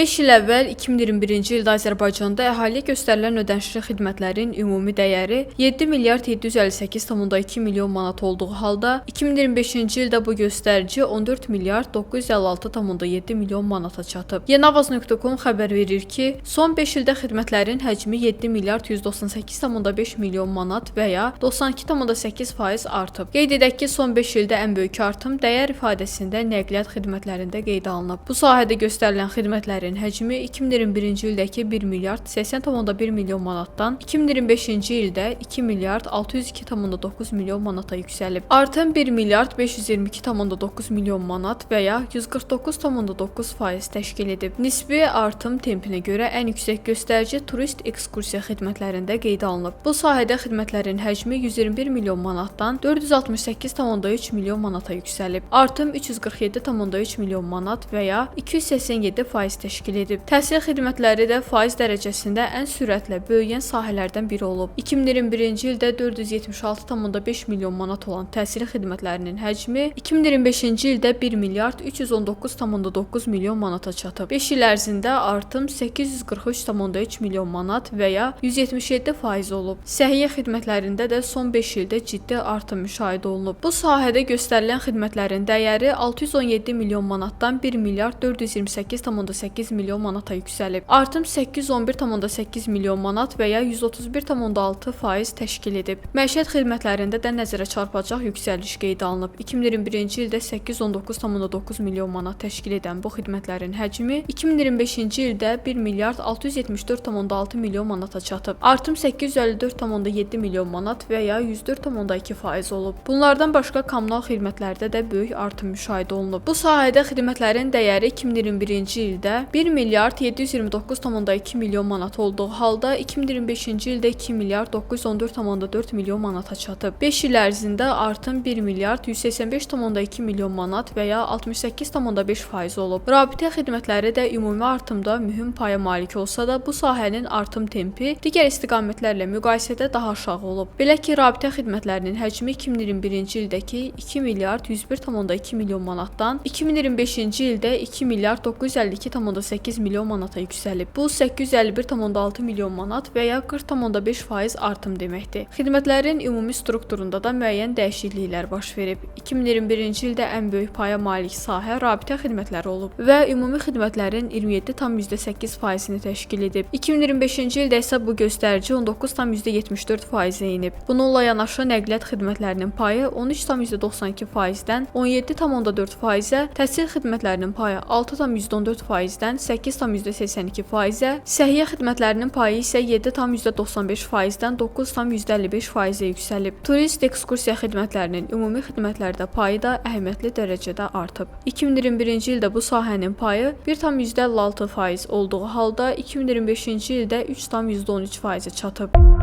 5 il əvvəl 2021-ci ildə Azərbaycanda əhaliyə göstərilən ödənişli xidmətlərin ümumi dəyəri 7 milyard 758,2 milyon manat olduğu halda 2025-ci ildə bu göstərici 14 milyard 956,7 milyon manata çatıb. Yenavaz.com xəbər verir ki, son 5 ildə xidmətlərin həcmi 7 milyard 198,5 milyon manat və ya 92,8% artıb. Qeyd edək ki, son 5 ildə ən böyük artım dəyər ifadəsində nəqliyyat xidmətlərində qeydə alınıb. Bu sahədə göstərilən xidmətlərin həcmi 2021-ci ildəki 1 milyard 80,1 milyon manatdan 2025-ci ildə 2 milyard 602,9 milyon manata yüksəlib. Artım 1 milyard 522,9 milyon manat və ya 149,9% təşkil edib. Nisbi artım tempinə görə ən yüksək göstərici turist ekskursiya xidmətlərində qeydə alınıb. Bu sahədə xidmətlərin həcmi 121 milyon manatdan 468,3 milyon manata yüksəlib. Artım 347,3 milyon manat və ya 287% təşkil edib. Təhsil xidmətləri də faiz dərəcəsində ən sürətlə böyüyən sahələrdən biri olub. 2021-ci ildə 476,5 milyon manat olan təhsil xidmətlərinin həcmi 2025-ci ildə 1 milyard 319,9 milyon manata çatıb. 5 il ərzində artım 843,3 milyon manat və ya 177% olub. Səhiyyə xidmətlərində də son 5 ildə ciddi artım müşahidə olunub. Bu sahədə göstərilən xidmətlərin dəyəri 617 milyon manatdan 1 milyard 428,8 milyon manata yüksəlib. Artım 811,8 milyon manat və ya 131,6% təşkil edib. Məişət xidmətlərində də nəzərə çarpacaq yüksəliş qeydə alınıb. 2021-ci ildə 819,9 milyon manat təşkil edən bu xidmətlərin həcmi 2025-ci ildə 1 milyard 674,6 milyon manata çatıb. Artım 854,7 milyon manat və ya 104,2% olub. Bunlardan başqa kommunal xidmətlərdə də böyük artım müşahidə olunub. Bu sahədə xidmətlərin dəyəri 2021-ci ildə 1 milyard 729,2 milyon manat olduğu halda 2025-ci ildə 2 milyard 914,4 milyon manata çatıb. 5 il ərzində artım 1 milyard 185,2 milyon manat və ya 68,5% olub. Rabitə xidmətləri də ümumi artımda mühüm paya malik olsa da, bu sahənin artım tempi digər istiqamətlərlə müqayisədə daha aşağı olub. Belə ki, rabitə xidmətlərinin həcmi 2021-ci ildəki 2 milyard 101,2 milyon manatdan 2025-ci ildə 2 milyard 952,8 milyon manata yüksəlib. Bu 851,6 milyon manat və ya 40,5% artım deməkdir. Xidmətlərin ümumi strukturunda da müəyyən dəyişikliklər baş verib. 2021-ci ildə ən böyük paya malik sahə rabitə xidmətləri olub və ümumi xidmətlərin 27,8%-ni təşkil edib. 2025-ci ildə isə bu göstərici 19,74%-ə enib. Bununla yanaşı nəqliyyat xidmətlərinin payı 13,92%-dən 17,4%-ə, təhsil xidmətlərinin payı 6,14%-dən 8,82%-ə, səhiyyə xidmətlərinin payı isə 7,95%-dən 9,55%-ə yüksəlib. Turist ekskursiya xidmətlərinin ümumi xidmətlərdə payı da əhəmiyyətli dərəcədə artıb. 2021-ci ildə bu sahənin payı 1,56% olduğu halda 2025-ci ildə 3,13%-ə çatıb.